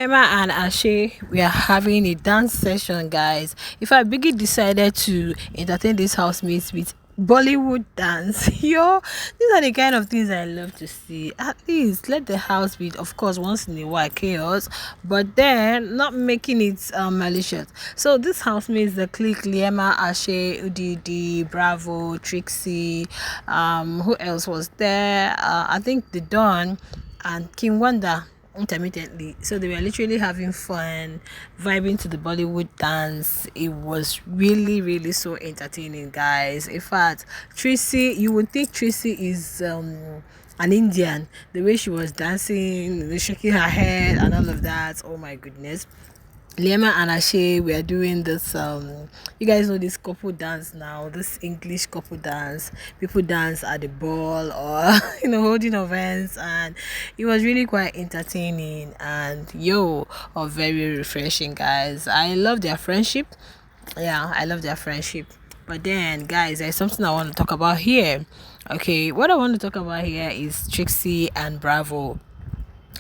Emma and Ashay, we are having a dance session, guys. If I Biggie decided to entertain these housemates with Bollywood dance, yo, these are the kind of things I love to see. At least let the house be, of course, once in a while chaos, but then not making it malicious. So this housemates, the clique, Liema, Ashay, Udidi, Bravo, Trixie, who else was there? I think the Don and King Wonder intermittently. So they were literally having fun, vibing to the Bollywood dance. It was really, really so entertaining, guys. In fact, Tracy, you would think Tracy is an Indian. The way she was dancing, shaking her head, and all of that. Oh my goodness. Liema and Ashay, we are doing this. You guys know this couple dance now. This English couple dance. People dance at the ball or holding events, and it was really quite entertaining and or very refreshing, guys. I love their friendship. Yeah, I love their friendship. But then, guys, there's something I want to talk about here. Okay, what I want to talk about here is Trixie and Bravo.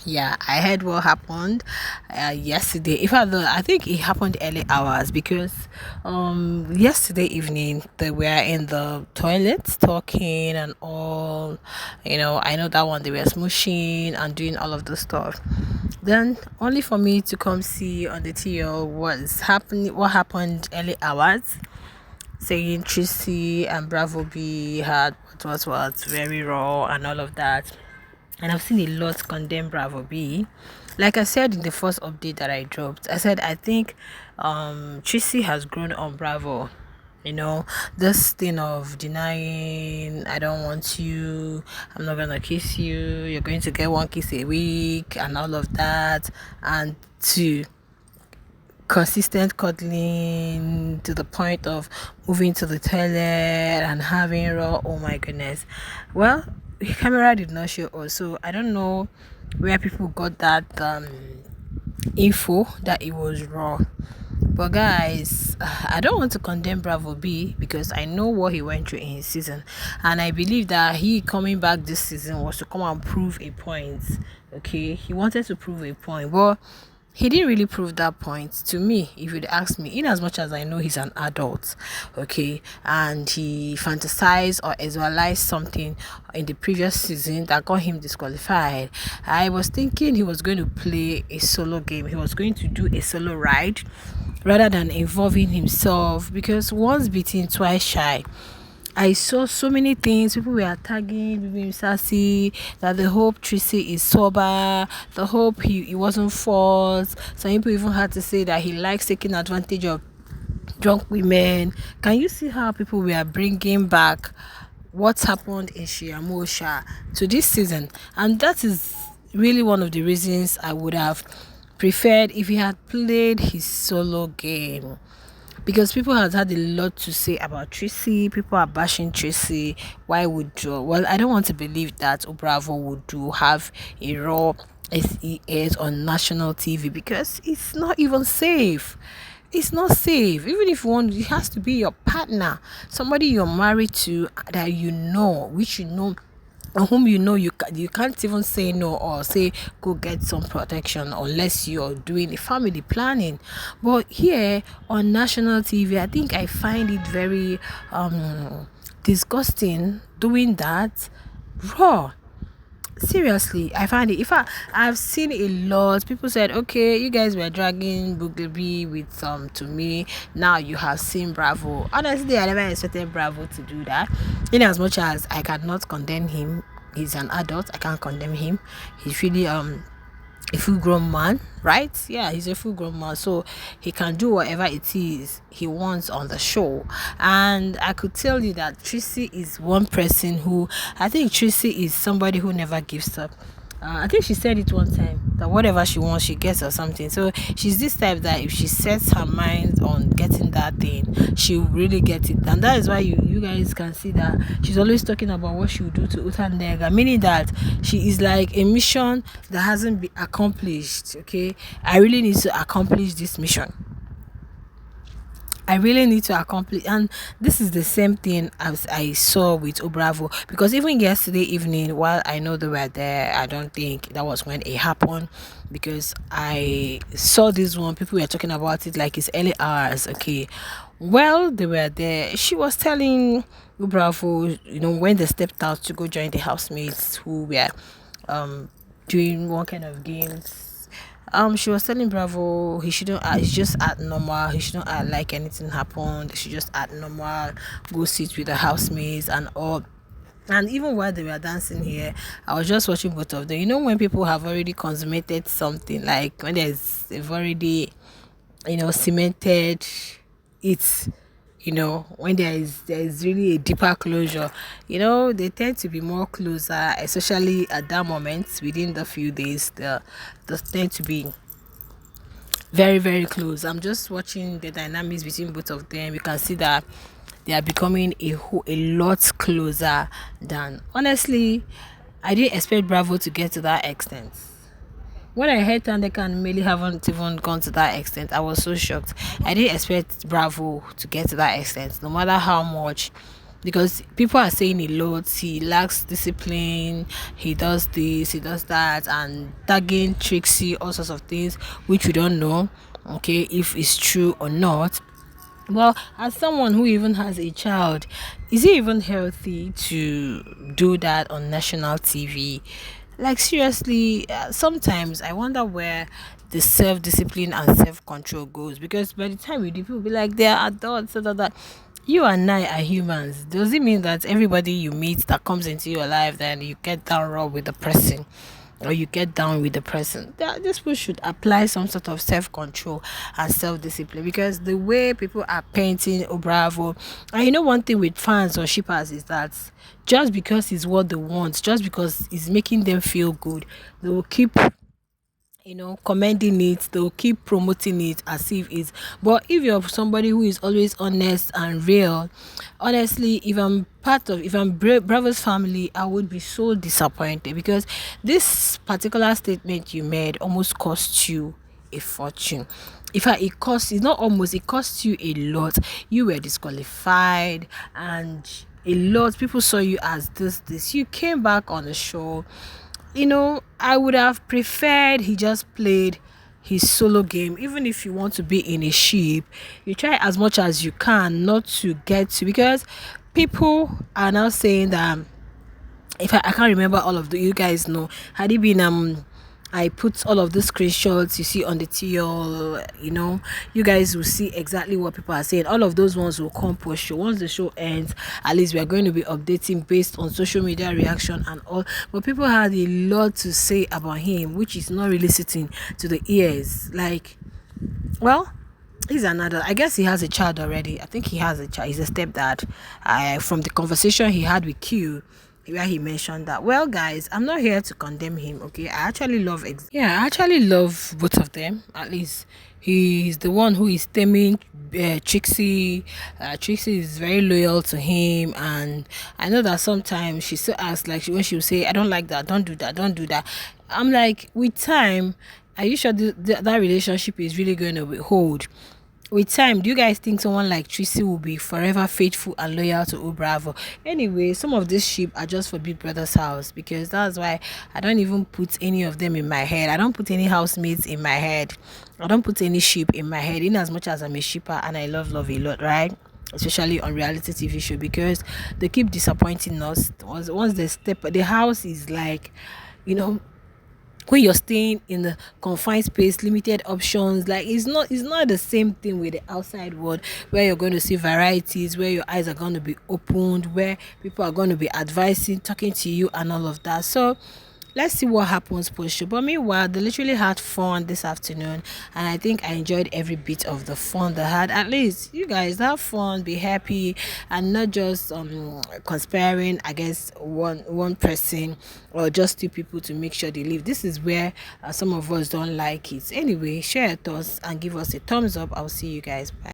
Yeah, I heard what happened yesterday. In fact, I think it happened early hours because yesterday evening they were in the toilet talking and all. I know that one they were smooshing and doing all of the stuff. Then only for me to come see on the TL what happened early hours, saying Tracy and Bravo B had what very raw and all of that. And I've seen a lot condemn Bravo B. Like I said in the first update that I dropped, I said I think Tracy has grown on Bravo. This thing of denying, I don't want you, I'm not gonna kiss you, you're going to get one kiss a week, and all of that, and to consistent cuddling to the point of moving to the toilet and having raw. Oh my goodness. Well, the camera did not show us, so I don't know where people got that info that it was raw. But guys, I don't want to condemn Bravo B because I know what he went through in his season, and I believe that he coming back this season was to come and prove a point. Okay, he wanted to prove a point, but he didn't really prove that point to me, if you'd ask me, in as much as I know he's an adult. Okay, and he fantasized or visualized something in the previous season that got him disqualified. I was thinking he was going to play a solo game, he was going to do a solo ride rather than involving himself, because once beaten twice shy. I saw so many things. People were tagging Bibi Sassy that the hope Tracy is sober, the hope he wasn't false. Some people even had to say that he likes taking advantage of drunk women. Can you see how people were bringing back what's happened in Shiamosha to this season? And that is really one of the reasons I would have preferred if he had played his solo game, because people have had a lot to say about Tracy. People are bashing Tracy. Why would you? Well, I don't want to believe that Bravo would have a raw SES on national TV, because it's not even safe. It's not safe. Even if you want, it has to be your partner, somebody you're married to, that which whom you can't even say no or say go get some protection unless you're doing a family planning. But here on national TV, I think I find it very disgusting doing that raw. Seriously, I find it. In fact, I've seen a lot. People said, okay, you guys were dragging Boogly with to me. Now you have seen Bravo. Honestly, I never expected Bravo to do that. In as much as I cannot condemn him, he's an adult. I can't condemn him. He's really a full grown man, right? Yeah, he's a full grown man, so he can do whatever it is he wants on the show. And I could tell you that Tracy is one person who, I think Tracy is somebody who never gives up. I think she said it one time that whatever she wants, she gets or something. So she's this type that if she sets her mind on getting that thing, she'll really get it. And that is why you guys can see that she's always talking about what she will do to Utandega, meaning that she is like a mission that hasn't been accomplished. Okay, I really need to accomplish this mission. I really need to accomplish, and this is the same thing as I saw with Bravo. Because even yesterday evening, while I know they were there, I don't think that was when it happened. Because I saw this one, people were talking about it like it's early hours. Okay, well, they were there. She was telling Bravo, when they stepped out to go join the housemates who were um doing one kind of games. She was telling Bravo he shouldn't he just act normal. He shouldn't act like anything happened. He should just act normal, go sit with the housemates and all. And even while they were dancing here, I was just watching both of them. When people have already consummated something, like when they've already, cemented it, when there is really a deeper closure, they tend to be more closer, especially at that moment within the few days. They tend to be very, very close. I'm just watching the dynamics between both of them. You can see that they are becoming a lot closer than, honestly, I didn't expect Bravo to get to that extent. When I heard Tandeka and Millie haven't even gone to that extent, I was so shocked. I didn't expect Bravo to get to that extent, no matter how much. Because people are saying a lot, he lacks discipline, he does this, he does that, and tagging Trixie, all sorts of things, which we don't know, okay, if it's true or not. Well, as someone who even has a child, is it even healthy to do that on national TV? Like, seriously, sometimes I wonder where the self-discipline and self-control goes, because by the time we do, people be like, they're adults, that. You and I are humans. Does it mean that everybody you meet that comes into your life, then you get down raw with the person, or you get down with the person? These people should apply some sort of self-control and self-discipline, because the way people are painting Bravo, and one thing with fans or shippers is that just because it's what they want, just because it's making them feel good, they will keep commending it, they'll keep promoting it as if it's. But if you're somebody who is always honest and real, honestly, if I'm Bravo's family, I would be so disappointed, because this particular statement you made almost cost you a fortune. In fact, it's not almost, it cost you a lot. You were disqualified, and a lot people saw you as this. You came back on the show. I would have preferred he just played his solo game. Even if you want to be in a ship, you try as much as you can not to get to, because people are now saying that, if I can't remember all of you guys know, had it been I put all of the screenshots you see on the TL, you guys will see exactly what people are saying. All of those ones will come post show. Once the show ends, at least we are going to be updating based on social media reaction and all. But people had a lot to say about him, which is not really sitting to the ears. Like, well, he's another. I guess he has a child already. I think he has a child. He's a stepdad. From the conversation he had with Q, where he mentioned that, well, guys, I'm not here to condemn him, okay? I actually love both of them. At least he's the one who is stemming Trixie. Trixie is very loyal to him, and I know that sometimes she still asks, like, when she will say, I don't like that, don't do that. I'm like, with time, are you sure that relationship is really going to hold? With time, do you guys think someone like Trixie will be forever faithful and loyal to Bravo? Anyway, some of this sheep are just for Big Brother's house, because that's why I don't even put any of them in my head. I don't put any housemates in my head. I don't put any sheep in my head, in as much as I'm a sheeper and I love a lot, right? Especially on reality TV show, because they keep disappointing us. Once they step, the house is like, when you're staying in the confined space, limited options, like it's not the same thing with the outside world, where you're going to see varieties, where your eyes are going to be opened, where people are going to be advising, talking to you and all of that. So let's see what happens post show. But meanwhile, they literally had fun this afternoon, and I think I enjoyed every bit of the fun they had. At least you guys have fun, be happy, and not just conspiring against one person or just two people to make sure they leave. This is where some of us don't like it. Anyway, share your thoughts and give us a thumbs up. I'll see you guys. Bye.